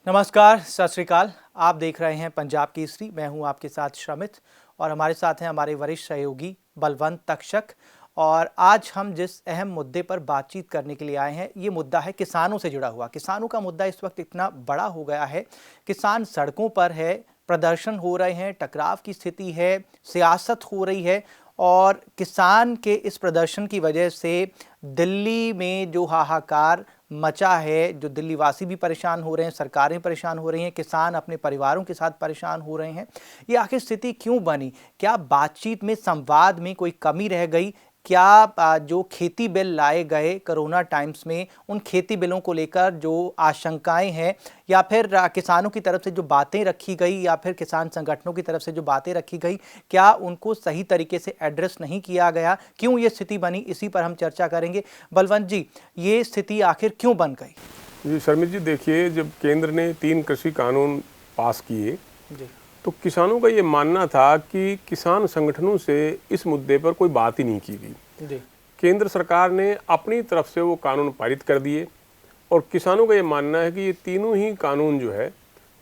नमस्कार, सत श्री अकाल। आप देख रहे हैं पंजाब केसरी। मैं हूं आपके साथ श्रमित और हमारे साथ हैं हमारे वरिष्ठ सहयोगी बलवंत तक्षक। और आज हम जिस अहम मुद्दे पर बातचीत करने के लिए आए हैं, ये मुद्दा है किसानों से जुड़ा हुआ। किसानों का मुद्दा इस वक्त इतना बड़ा हो गया है, किसान सड़कों पर है, प्रदर्शन हो रहे हैं, टकराव की स्थिति है, सियासत हो रही है। और किसान के इस प्रदर्शन की वजह से दिल्ली में जो हाहाकार मचा है, जो दिल्ली वासी भी परेशान हो रहे हैं, सरकारें परेशान हो रही हैं, किसान अपने परिवारों के साथ परेशान हो रहे हैं। ये आखिर स्थिति क्यों बनी? क्या बातचीत में, संवाद में कोई कमी रह गई? क्या जो खेती बिल लाए गए कोरोना टाइम्स में, उन खेती बिलों को लेकर जो आशंकाएं हैं, या फिर किसानों की तरफ से जो बातें रखी गई, या फिर किसान संगठनों की तरफ से जो बातें रखी गई, क्या उनको सही तरीके से एड्रेस नहीं किया गया? क्यों ये स्थिति बनी? इसी पर हम चर्चा करेंगे। बलवंत जी, ये स्थिति आखिर क्यों बन गई? जी शर्मित जी, देखिए, जब केंद्र ने 3 कृषि कानून पास किए जी तो किसानों का ये मानना था कि किसान संगठनों से इस मुद्दे पर कोई बात ही नहीं की गई। जी केंद्र सरकार ने अपनी तरफ से वो कानून पारित कर दिए और किसानों का ये मानना है कि ये तीनों ही कानून जो है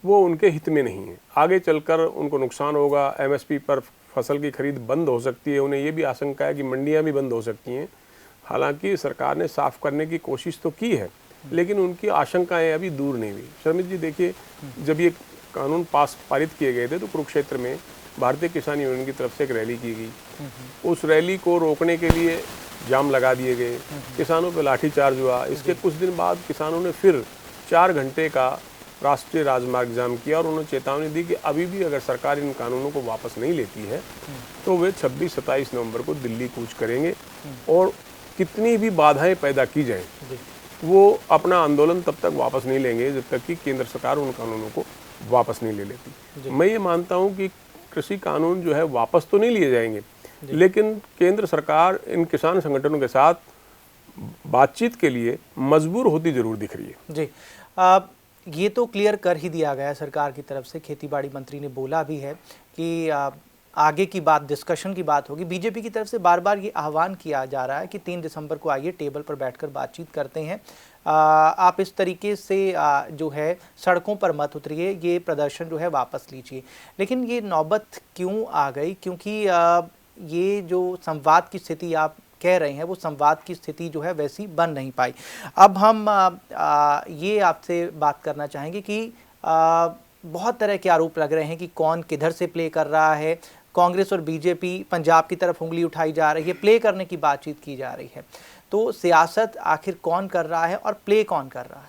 वो उनके हित में नहीं है। आगे चलकर उनको नुकसान होगा, एमएसपी पर फसल की खरीद बंद हो सकती है, उन्हें ये भी आशंका है कि मंडियां भी बंद हो सकती हैं। हालांकि सरकार ने साफ करने की कोशिश तो की है, लेकिन उनकी आशंकाएं अभी दूर नहीं हुई। शर्मित जी, देखिए, जब ये कानून पारित किए गए थे तो कुरुक्षेत्र में भारतीय किसान यूनियन की तरफ से एक रैली की गई। उस रैली को रोकने के लिए जाम लगा दिए गए, किसानों पर लाठीचार्ज हुआ। इसके कुछ दिन बाद किसानों ने फिर 4 घंटे का राष्ट्रीय राजमार्ग जाम किया और उन्होंने चेतावनी दी कि अभी भी अगर सरकार इन कानूनों को वापस नहीं लेती है तो वे 26-27 नवंबर को दिल्ली कूच करेंगे और कितनी भी बाधाएं पैदा की जाएं, वो अपना आंदोलन तब तक वापस नहीं लेंगे जब तक कि केंद्र सरकार उन कानूनों को वापस नहीं ले लेती। मैं ये मानता हूं कि कृषि कानून जो है वापस तो नहीं लिए जाएंगे, लेकिन केंद्र सरकार इन किसान संगठनों के साथ बातचीत के लिए मजबूर होती जरूर दिख रही है। जी ये तो क्लियर कर ही दिया गया सरकार की तरफ से। खेतीबाड़ी मंत्री ने बोला भी है कि आगे की बात, डिस्कशन की बात होगी। बीजेपी की तरफ से बार बार ये आह्वान किया जा रहा है कि 3 दिसंबर को आइए, टेबल पर बैठकर बातचीत करते हैं। आप इस तरीके से जो है सड़कों पर मत उतरिए, ये प्रदर्शन जो है वापस लीजिए। लेकिन ये नौबत क्यों आ गई? क्योंकि ये जो संवाद की स्थिति आप कह रहे हैं, वो संवाद की स्थिति जो है वैसी बन नहीं पाई। अब हम ये आपसे बात करना चाहेंगे कि बहुत तरह के आरोप लग रहे हैं कि कौन किधर से प्ले कर रहा है। कांग्रेस और बीजेपी पंजाब की तरफ उंगली उठाई जा रही है, प्ले करने की बातचीत की जा रही है। तो सियासत आखिर कौन कर रहा है और प्ले कौन कर रहा है?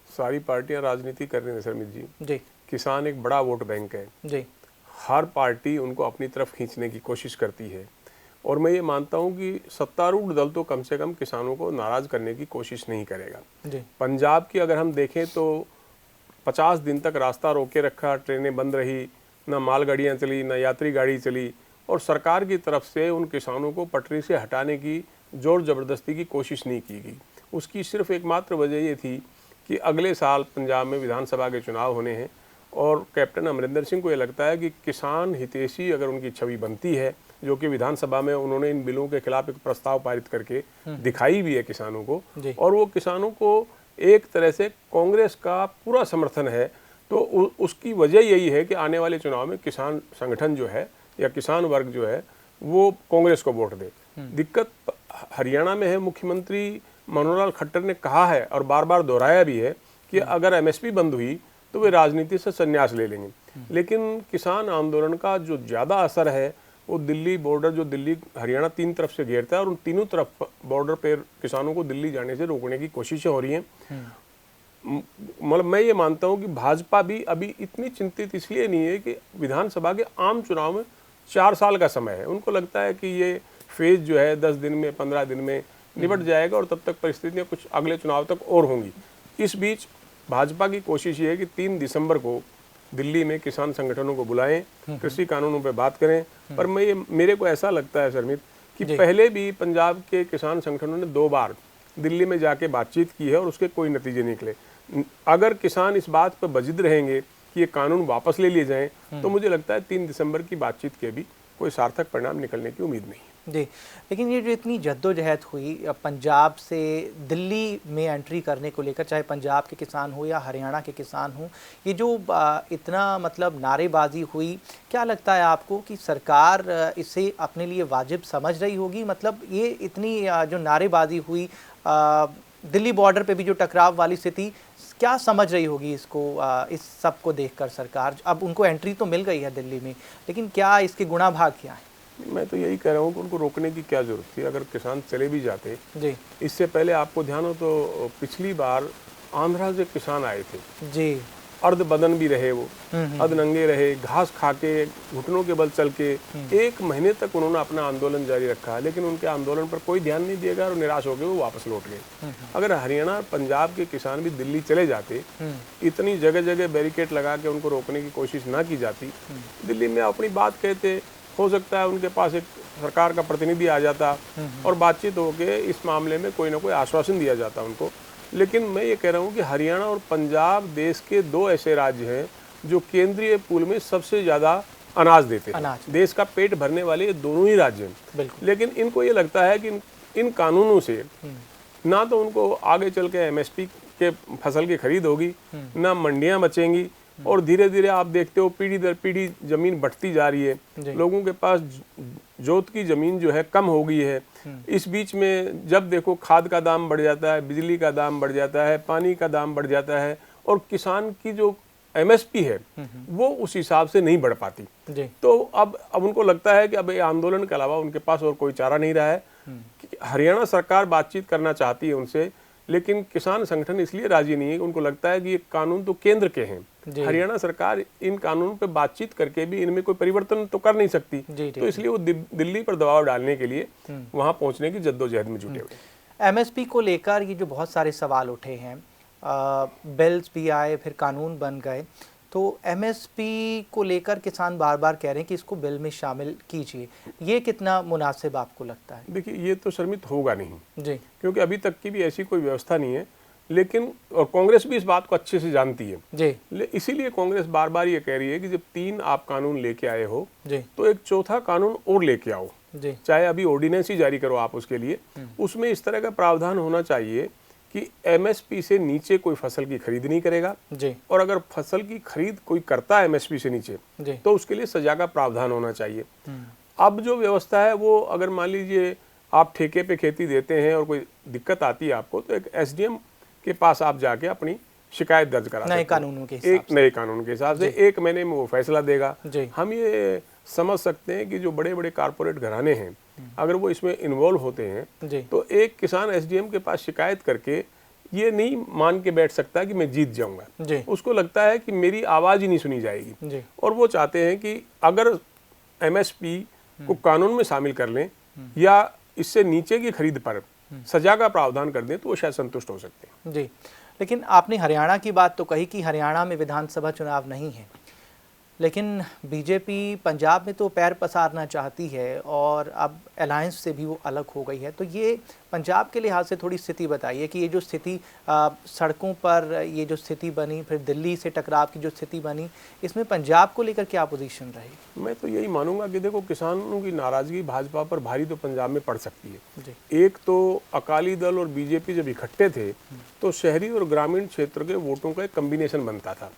सारी पार्टियां राजनीति कर रही हैं शर्मित जी। जी किसान एक बड़ा वोट बैंक है। जी हर पार्टी उनको अपनी तरफ खींचने की कोशिश करती है और मैं ये मानता हूं कि सत्तारूढ़ दल तो कम से कम किसानों को नाराज करने की कोशिश नहीं करेगा। जी पंजाब की अगर हम देखें तो 50 दिन तक रास्ता रोके रखा, ट्रेनें बंद रही, ना मालगाड़ियाँ चली, ना यात्री गाड़ी चली, और सरकार की तरफ से उन किसानों को पटरी से हटाने की जोर ज़बरदस्ती की कोशिश नहीं की गई। उसकी सिर्फ एकमात्र वजह ये थी कि अगले साल पंजाब में विधानसभा के चुनाव होने हैं और कैप्टन अमरिंदर सिंह को ये लगता है कि किसान हितैषी अगर उनकी छवि बनती है, जो कि विधानसभा में उन्होंने इन बिलों के खिलाफ एक प्रस्ताव पारित करके दिखाई भी है किसानों को, और वो किसानों को एक तरह से कांग्रेस का पूरा समर्थन है, तो उसकी वजह यही है कि आने वाले चुनाव में किसान संगठन जो है या किसान वर्ग जो है वो कांग्रेस को वोट दे। दिक्कत हरियाणा में है। मुख्यमंत्री मनोहर लाल खट्टर ने कहा है और बार बार दोहराया भी है कि अगर एमएसपी बंद हुई तो वे राजनीति से संन्यास ले लेंगे। लेकिन किसान आंदोलन का जो ज़्यादा असर है वो दिल्ली बॉर्डर, जो दिल्ली हरियाणा 3 तरफ से घेरता है, और उन तीनों तरफ बॉर्डर पर किसानों को दिल्ली जाने से रोकने की कोशिशें हो रही हैं। मतलब मैं ये मानता हूँ कि भाजपा भी अभी इतनी चिंतित इसलिए नहीं है कि विधानसभा के आम चुनाव में 4 साल का समय है। उनको लगता है कि ये फेज जो है 10 दिन में, 15 दिन में निपट जाएगा और तब तक परिस्थितियाँ कुछ अगले चुनाव तक और होंगी। इस बीच भाजपा की कोशिश ये है कि 3 दिसंबर को दिल्ली में किसान संगठनों को बुलाएं, कृषि कानूनों पर बात करें। पर मेरे को ऐसा लगता है शर्मित कि पहले भी पंजाब के किसान संगठनों ने 2 बार दिल्ली में जाके बातचीत की है और उसके कोई नतीजे निकले। अगर किसान इस बात पर बजिद रहेंगे कि ये कानून वापस ले लिए जाएं, तो मुझे लगता है 3 दिसंबर की बातचीत के भी कोई सार्थक परिणाम निकलने की उम्मीद नहीं है। जी, लेकिन ये जो इतनी जद्दोजहद हुई पंजाब से दिल्ली में एंट्री करने को लेकर, चाहे पंजाब के किसान हो या हरियाणा के किसान हो, ये जो इतना मतलब नारेबाजी हुई, क्या लगता है आपको कि सरकार इसे अपने लिए वाजिब समझ रही होगी? मतलब ये इतनी जो नारेबाजी हुई, दिल्ली बॉर्डर पे भी जो टकराव वाली स्थिति, क्या समझ रही होगी इसको, इस सब को देखकर सरकार? अब उनको एंट्री तो मिल गई है दिल्ली में, लेकिन क्या इसके गुणा भाग क्या है? मैं तो यही कह रहा हूँ कि उनको रोकने की क्या जरूरत थी, अगर किसान चले भी जाते। जी, इससे पहले आपको ध्यान हो तो पिछली बार आंध्रा से किसान आए थे जी, अर्ध बदन भी रहे, वो अर्ध नंगे रहे, घास खा के घुटनों के बल चल के 1 महीने तक उन्होंने अपना आंदोलन जारी रखा, लेकिन उनके आंदोलन पर कोई ध्यान नहीं दिया गया और निराश हो गए वो वापस लौट गए। अगर हरियाणा पंजाब के किसान भी दिल्ली चले जाते, इतनी जगह जगह बैरिकेड लगा के उनको रोकने की कोशिश ना की जाती, दिल्ली में अपनी बात कहते, हो सकता है उनके पास एक सरकार का प्रतिनिधि आ जाता और बातचीत होके इस मामले में कोई ना कोई आश्वासन दिया जाता उनको। लेकिन मैं ये कह रहा हूँ कि हरियाणा और पंजाब देश के 2 ऐसे राज्य हैं जो केंद्रीय पूल में सबसे ज़्यादा अनाज देते हैं। देश का पेट भरने वाले ये दोनों ही राज्य हैं। लेकिन इनको ये लगता है कि इन कानूनों से ना तो उनको आगे चल के एमएसपी के फसल की खरीद होगी, ना मंडियाँ बचेंगी, और धीरे धीरे आप देखते हो पीढ़ी दर पीढ़ी जमीन बढ़ती जा रही है, लोगों के पास जोत की जमीन जो है कम हो गई है। इस बीच में जब देखो खाद का दाम बढ़ जाता है, बिजली का दाम बढ़ जाता है, पानी का दाम बढ़ जाता है, और किसान की जो एमएसपी है वो उस हिसाब से नहीं बढ़ पाती। तो अब उनको लगता है कि अब ये आंदोलन के अलावा उनके पास और कोई चारा नहीं रहा है। हरियाणा सरकार बातचीत करना चाहती है उनसे, लेकिन किसान संगठन इसलिए राजी नहीं है कि उनको लगता है कि ये कानून तो केंद्र के हैं, हरियाणा सरकार इन कानून पे बातचीत करके भी इनमें कोई परिवर्तन तो कर नहीं सकती। तो इसलिए वो दिल्ली पर दबाव डालने के लिए वहां पहुंचने की जद्दोजहद में जुटे हुए। एमएसपी को लेकर ये जो बहुत सारे सवाल उठे हैं, बिल्स भी आए, फिर कानून बन गए, तो एमएसपी को लेकर किसान बार बार कह रहे हैं कि इसको बिल में शामिल कीजिए, ये कितना मुनासिब आपको लगता है? देखिए, ये तो शर्मित होगा नहीं जी, क्योंकि अभी तक की भी ऐसी कोई व्यवस्था नहीं है, लेकिन और कांग्रेस भी इस बात को अच्छे से जानती है जी, इसीलिए कांग्रेस बार बार ये कह रही है कि जब 3 आप कानून लेके आए हो जी, तो एक चौथा कानून और लेके आओ, जी, चाहे अभी ऑर्डिनेंस ही जारी करो आप उसके लिए। उसमें इस तरह का प्रावधान होना चाहिए कि एमएसपी से नीचे कोई फसल की खरीद नहीं करेगा, जी, और अगर फसल की खरीद कोई करता है एमएसपी से नीचे जी, तो उसके लिए सजा का प्रावधान होना चाहिए। अब जो व्यवस्था है वो, अगर मान लीजिए आप ठेके पे खेती देते हैं और कोई दिक्कत आती है आपको, तो एक एसडीएम के पास आप जाके अपनी शिकायत दर्ज करा सकते हैं। नए कानूनों के हिसाब एक नए कानून के हिसाब से 1 महीने में वो फैसला देगा। जी, हम ये समझ सकते हैं कि जो बड़े बड़े कारपोरेट घराने हैं, अगर वो इसमें इन्वॉल्व होते हैं, जी, तो एक किसान एसडीएम के पास शिकायत करके ये नहीं मान के बैठ सकता कि मैं जीत जाऊंगा। जी, उसको लगता है कि मेरी आवाज ही नहीं सुनी जाएगी, जी, और वो चाहते हैं कि अगर एमएसपी को कानून में शामिल कर लें या इससे नीचे की खरीद पर सजा का प्रावधान कर दें तो वो शायद संतुष्ट हो सकते हैं। जी, लेकिन आपने हरियाणा की बात तो कही कि हरियाणा में विधानसभा चुनाव नहीं है, लेकिन बीजेपी पंजाब में तो पैर पसारना चाहती है और अब अलायंस से भी वो अलग हो गई है। तो ये पंजाब के लिहाज से थोड़ी स्थिति बताइए कि ये जो स्थिति सड़कों पर ये जो स्थिति बनी, फिर दिल्ली से टकराव की जो स्थिति बनी, इसमें पंजाब को लेकर क्या पोजीशन रही? मैं तो यही मानूंगा कि देखो, किसानों की नाराजगी भाजपा पर भारी तो पंजाब में पड़ सकती है। जी, एक तो अकाली दल और बीजेपी जब इकट्ठे थे तो शहरी और ग्रामीण क्षेत्र के वोटों का एक कम्बिनेशन बनता था।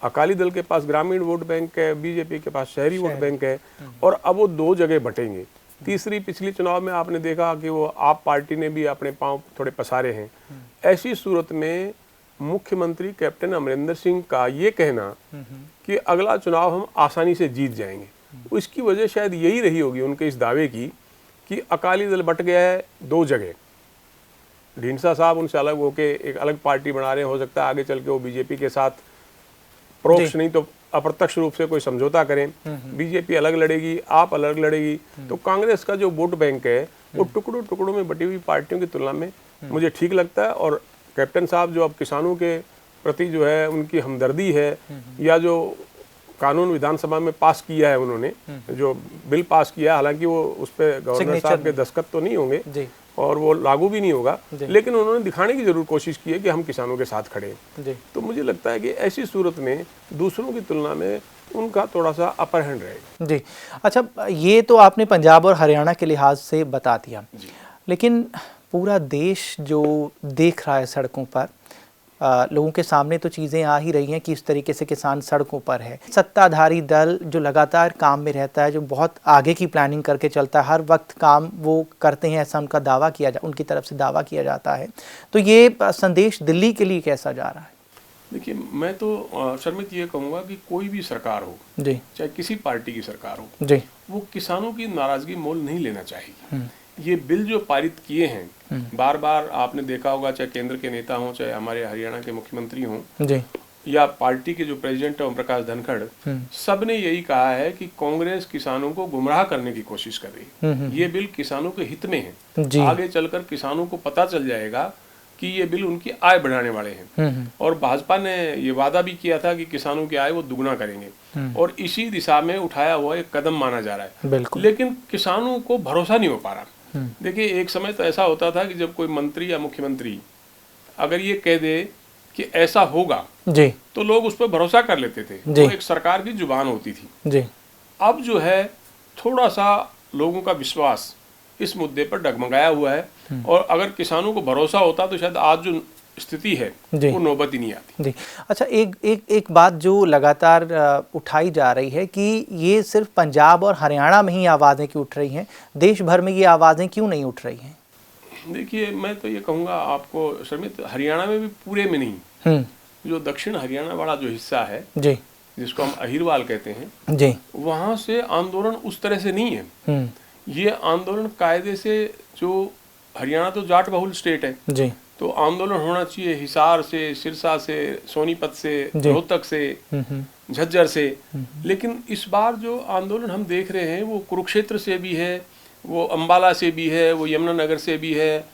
अकाली दल के पास ग्रामीण वोट बैंक है, बीजेपी के पास शहरी वोट बैंक है, और अब वो 2 जगह बटेंगे। तीसरी, पिछले चुनाव में आपने देखा कि वो आप पार्टी ने भी अपने पांव थोड़े पसारे हैं। ऐसी सूरत में मुख्यमंत्री कैप्टन अमरिंदर सिंह का ये कहना कि अगला चुनाव हम आसानी से जीत जाएंगे, उसकी वजह शायद यही रही होगी उनके इस दावे की कि अकाली दल बट गया है 2 जगह। ढींडसा साहब उनसे अलग होके एक अलग पार्टी बना रहे हैं, हो सकता है आगे चल के वो बीजेपी के साथ परोक्ष नहीं तो अप्रत्यक्ष रूप से कोई समझौता करें। बीजेपी अलग लड़ेगी, आप अलग लड़ेगी, तो कांग्रेस का जो वोट बैंक है वो टुकड़ों टुकड़ों में बटी हुई पार्टियों की तुलना में मुझे ठीक लगता है। और कैप्टन साहब जो अब किसानों के प्रति जो है उनकी हमदर्दी है, या जो कानून विधानसभा में पास किया है उन्होंने, जो बिल पास किया है, हालांकि वो उस पर गवर्नर साहब के दस्तखत तो नहीं होंगे और वो लागू भी नहीं होगा, लेकिन उन्होंने दिखाने की जरूर कोशिश की है कि हम किसानों के साथ खड़े हैं। तो मुझे लगता है कि ऐसी सूरत में दूसरों की तुलना में उनका थोड़ा सा अपर हैंड रहेगा। जी, अच्छा, ये तो आपने पंजाब और हरियाणा के लिहाज से बता दिया, लेकिन पूरा देश जो देख रहा है सड़कों पर, लोगों के सामने तो चीज़ें आ ही रही हैं कि इस तरीके से किसान सड़कों पर है। सत्ताधारी दल जो लगातार काम में रहता है, जो बहुत आगे की प्लानिंग करके चलता है, हर वक्त काम वो करते हैं, ऐसा उनका दावा उनकी तरफ से दावा किया जाता है, तो ये संदेश दिल्ली के लिए कैसा जा रहा है? देखिए, मैं तो शर्मित ये कहूँगा कि कोई भी सरकार हो जी, चाहे किसी पार्टी की सरकार हो जी, वो किसानों की नाराजगी मोल नहीं लेना चाहिए। ये बिल जो पारित किए हैं, बार बार आपने देखा होगा, चाहे केंद्र के नेता हों, चाहे हमारे हरियाणा के मुख्यमंत्री हों, जी, या पार्टी के जो प्रेसिडेंट है ओम प्रकाश धनखड़, सब ने यही कहा है कि कांग्रेस किसानों को गुमराह करने की कोशिश कर रही है। ये बिल किसानों के हित में है। आगे चलकर किसानों को पता चल जाएगा कि ये बिल उनकी आय बढ़ाने वाले हैं। और भाजपा ने ये वादा भी किया था कि किसानों की आय वो दुगना करेंगे, और इसी दिशा में उठाया हुआ एक कदम माना जा रहा है। लेकिन किसानों को भरोसा नहीं हो पा रहा। देखिए, एक समय तो ऐसा होता था कि जब कोई मंत्री या मुख्यमंत्री अगर ये कह दे कि ऐसा होगा जी, तो लोग उस पर भरोसा कर लेते थे। वो एक सरकार की जुबान होती थी जी। अब जो है थोड़ा सा लोगों का विश्वास इस मुद्दे पर डगमगाया हुआ है, और अगर किसानों को भरोसा होता तो शायद आज जो स्थिति है वो नौबत ही नहीं आती। जी, अच्छा, एक बात जो लगातार उठाई जा रही है कि ये सिर्फ पंजाब और हरियाणा में ही आवाज़ें क्यों उठ रही हैं, देश भर में ये आवाज़ें क्यों नहीं उठ रही हैं? देखिए, मैं तो ये कहूँगा आपको शर्मित, हरियाणा में भी पूरे में नहीं, जो दक्षिण हरियाणा वाला जो हिस्सा है जी, जिसको हम अहिरवाल कहते हैं जी, वहाँ से आंदोलन उस तरह से नहीं है। ये आंदोलन कायदे से, जो हरियाणा तो जाट बहुल स्टेट है जी, तो आंदोलन होना चाहिए हिसार से, सिरसा से, सोनीपत से, रोहतक से, झज्जर से। लेकिन इस बार जो आंदोलन हम देख रहे हैं वो कुरुक्षेत्र से भी है, वो अंबाला से भी है, वो यमुनानगर से भी है,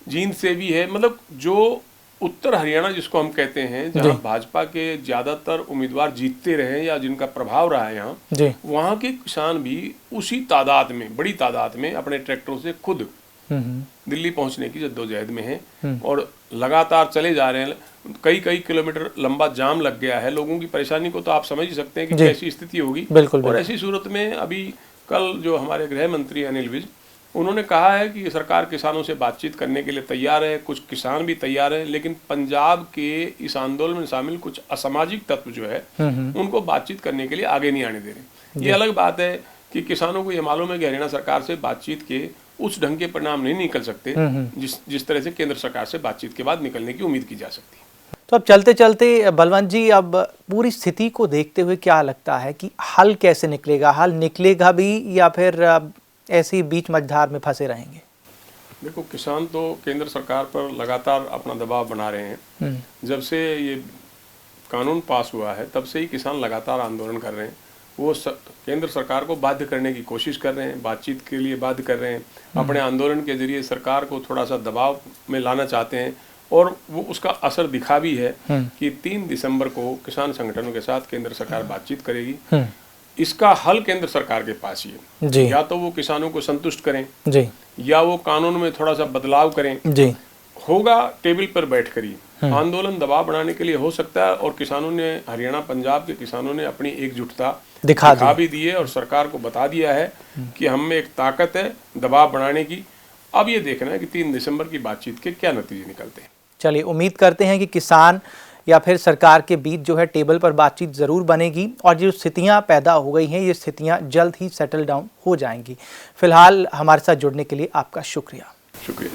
जींद से भी है। मतलब जो उत्तर हरियाणा जिसको हम कहते हैं, जहाँ भाजपा के ज्यादातर उम्मीदवार जीतते रहे या जिनका प्रभाव रहा है यहाँ, वहाँ के किसान भी उसी तादाद में, बड़ी तादाद में अपने ट्रैक्टरों से खुद दिल्ली पहुंचने की जद्दोजहद में है, और लगातार चले जा रहे हैं। कई किलोमीटर लंबा जाम लग गया है। लोगों की परेशानी को तो आप समझ ही सकते हैं कि कैसी स्थिति होगी। और ऐसी सूरत में अभी कल जो हमारे गृह मंत्री अनिल विज, उन्होंने कहा है कि सरकार किसानों से बातचीत करने के लिए तैयार है, कुछ किसान भी तैयार हैं, लेकिन पंजाब के इस आंदोलन में शामिल कुछ असामाजिक तत्व जो है उनको बातचीत करने के लिए आगे नहीं आने दे रहे। ये अलग बात है कि किसानों को ये मालूम है कि हरियाणा सरकार से बातचीत के उस ढंग के परिणाम नहीं निकल सकते जिस तरह से केंद्र सरकार से बातचीत के बाद निकलने की उम्मीद की जा सकती है। तो अब चलते चलते बलवंत जी, अब पूरी स्थिति को देखते हुए क्या लगता है कि हल कैसे निकलेगा? हल निकलेगा भी या फिर ऐसे ही बीच मझधार में फंसे रहेंगे? देखो, किसान तो केंद्र सरकार पर लगातार अपना दबाव बना रहे हैं। जब से ये कानून पास हुआ है तब से ही किसान लगातार आंदोलन कर रहे हैं। वो केंद्र सरकार को बाध्य करने की कोशिश कर रहे हैं, बातचीत के लिए बाध्य कर रहे हैं, अपने आंदोलन के जरिए सरकार को थोड़ा सा दबाव में लाना चाहते हैं। और वो उसका असर दिखा भी है कि 3 दिसंबर को किसान संगठनों के साथ केंद्र सरकार बातचीत करेगी। इसका हल केंद्र सरकार के पास ही है। या तो वो किसानों को संतुष्ट करें जी, या वो कानून में थोड़ा सा बदलाव करें जी। होगा टेबल पर बैठकर ही। आंदोलन दबाव बनाने के लिए हो सकता है, और किसानों ने, हरियाणा पंजाब के किसानों ने अपनी एकजुटता दिखा भी दी है और सरकार को बता दिया है कि हम में एक ताकत है दबाव बनाने की। अब ये देखना है कि 3 दिसंबर की बातचीत के क्या नतीजे निकलते हैं। चलिए, उम्मीद करते हैं कि किसान या फिर सरकार के बीच जो है टेबल पर बातचीत ज़रूर बनेगी, और जो स्थितियां पैदा हो गई हैं ये स्थितियां जल्द ही सेटल डाउन हो जाएंगी। फिलहाल हमारे साथ जुड़ने के लिए आपका शुक्रिया। शुक्रिया।